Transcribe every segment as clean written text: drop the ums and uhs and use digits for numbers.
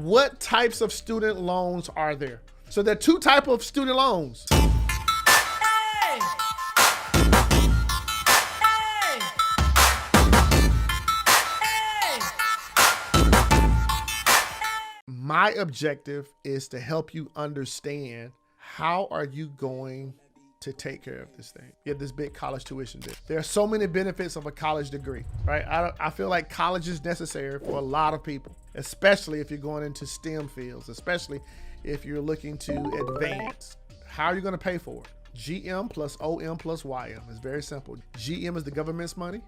What types of student loans are there? So there are two types of student loans. My objective is to help you understand how are you going to take care of this thing. You have this big college tuition bill. There are so many benefits of a college degree, right? I feel like college is necessary for a lot of people, especially if you're going into STEM fields, especially if you're looking to advance. How are you going to pay for it? GM plus OM plus YM. It's very simple. GM is the government's money.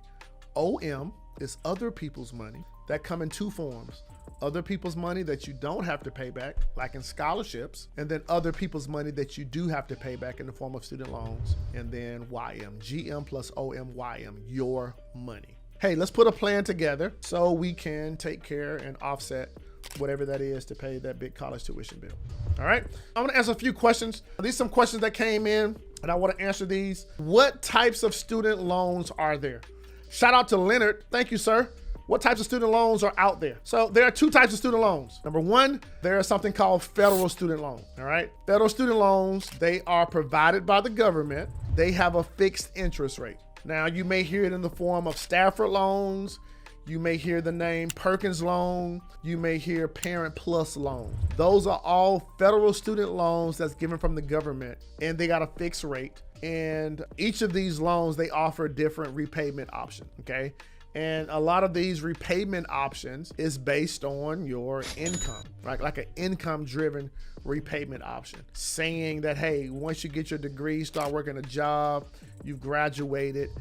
OM is other people's money that come in two forms. Other people's money that you don't have to pay back, like in scholarships, and then other people's money that you do have to pay back in the form of student loans, and then YM, GM plus OM, YM, your money. Hey, let's put a plan together so we can take care and offset whatever that is to pay that big college tuition bill. All right, I'm gonna answer a few questions. These are some questions that came in, and I wanna answer these. What types of student loans are there? Shout out to Leonard, thank you, sir. What types of student loans are out there? So there are two types of student loans. Number one, there is something called federal student loan, all right? Federal student loans, they are provided by the government. They have a fixed interest rate. Now you may hear it in the form of Stafford loans. You may hear the name Perkins loan. You may hear Parent Plus loan. Those are all federal student loans that's given from the government, and they got a fixed rate. And each of these loans, they offer different repayment options, okay? And a lot of these repayment options is based on your income, right? Like an income-driven repayment option, saying that, hey, once you get your degree, start working a job, you've graduated,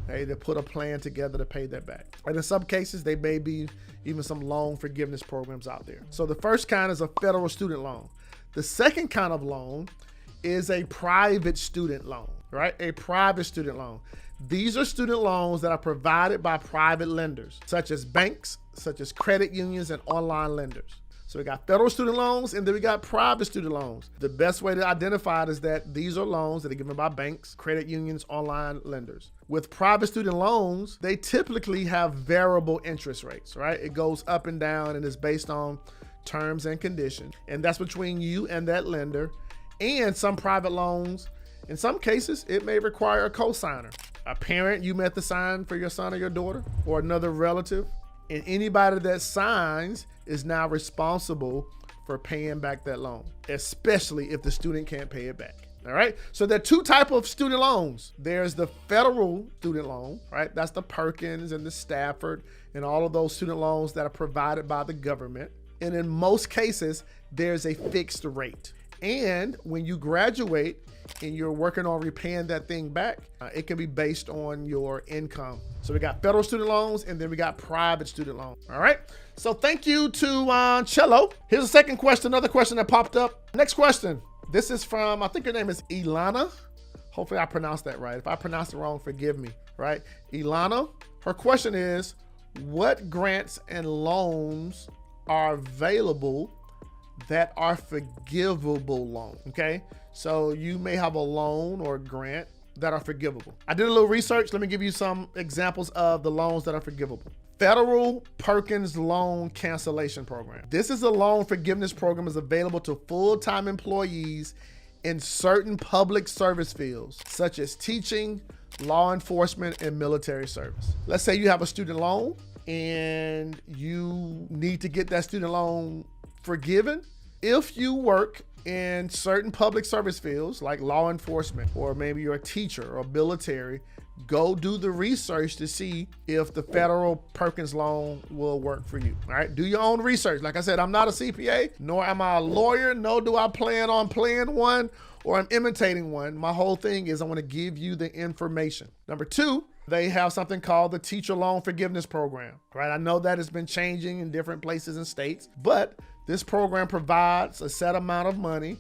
hey, to put a plan together to pay that back. And in some cases, there may be even some loan forgiveness programs out there. So the first kind is a federal student loan. The second kind of loan is a private student loan, right? A private student loan. These are student loans that are provided by private lenders, such as banks, such as credit unions, and online lenders. So we got federal student loans, and then we got private student loans. The best way to identify it is that these are loans that are given by banks, credit unions, online lenders. With private student loans, they typically have variable interest rates, right? It goes up and down, and it's based on terms and conditions. And that's between you and that lender. And some private loans, in some cases, it may require a cosigner. A parent you met to sign for your son or your daughter, or another relative, and anybody that signs is now responsible for paying back that loan, especially if the student can't pay it back. All right, so there are two types of student loans. There's the federal student loan, right? That's the Perkins and the Stafford and all of those student loans that are provided by the government. And in most cases, there's a fixed rate. And when you graduate and you're working on repaying that thing back, it can be based on your income. So we got federal student loans, and then we got private student loans. All right. So thank you to Cello. Here's a second question, another question that popped up. Next question. This is from, I think her name is Ilana. Hopefully I pronounced that right. If I pronounced it wrong, forgive me, right? Ilana, her question is, what grants and loans are available that are forgivable loans, okay? So you may have a loan or a grant that are forgivable. I did a little research. Let me give you some examples of the loans that are forgivable. Federal Perkins Loan Cancellation Program. This is a loan forgiveness program is available to full-time employees in certain public service fields, such as teaching, law enforcement, and military service. Let's say you have a student loan and you need to get that student loan forgiven. If you work in certain public service fields like law enforcement, or maybe you're a teacher or military, go do the research to see if the federal Perkins loan will work for you. All right, do your own research. Like I said, I'm not a CPA, nor am I a lawyer, nor do I plan on playing one or I'm imitating one. My whole thing is I want to give you the information. Number two, they have something called the Teacher Loan Forgiveness Program, right? I know that has been changing in different places and states, but this program provides a set amount of money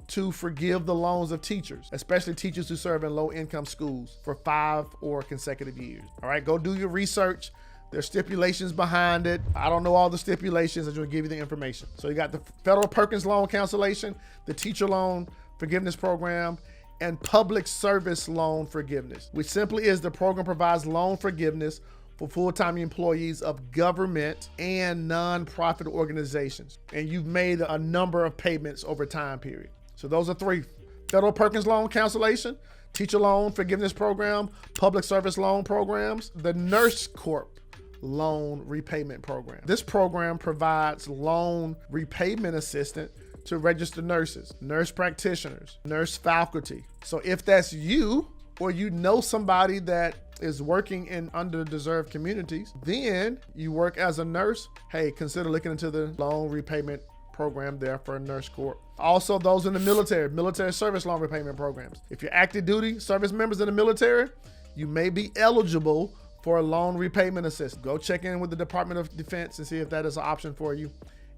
to forgive the loans of teachers, especially teachers who serve in low-income schools for 5 or consecutive years. All right, go do your research. There's stipulations behind it. I don't know all the stipulations. I just want to give you the information. So you got the Federal Perkins Loan Cancellation, the Teacher Loan Forgiveness Program, and Public Service Loan Forgiveness, which simply is the program provides loan forgiveness for full-time employees of government and nonprofit organizations. And you've made a number of payments over time period. So those are 3: Federal Perkins loan cancellation, teacher loan forgiveness program, public service loan programs, the Nurse Corp loan repayment program. This program provides loan repayment assistance to registered nurses, nurse practitioners, nurse faculty. So if that's you, or you know somebody that is working in underdeserved communities, then you work as a nurse, hey, consider looking into the loan repayment program there for a Nurse Corp. Also, those in the military service loan repayment programs. If you're active duty service members in the military, you may be eligible for a loan repayment assistance. Go check in with the Department of Defense and see if that is an option for you.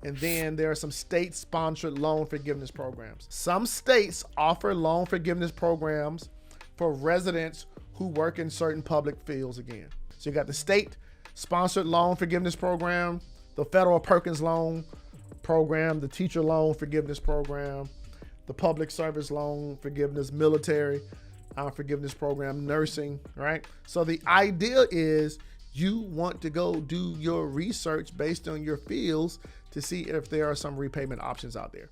And then there are some state-sponsored loan forgiveness programs. Some states offer loan forgiveness programs for residents who work in certain public fields again. So you got the state-sponsored loan forgiveness program, the Federal Perkins loan program, the teacher loan forgiveness program, the public service loan forgiveness, military forgiveness program, nursing, right? So the idea is you want to go do your research based on your fields to see if there are some repayment options out there.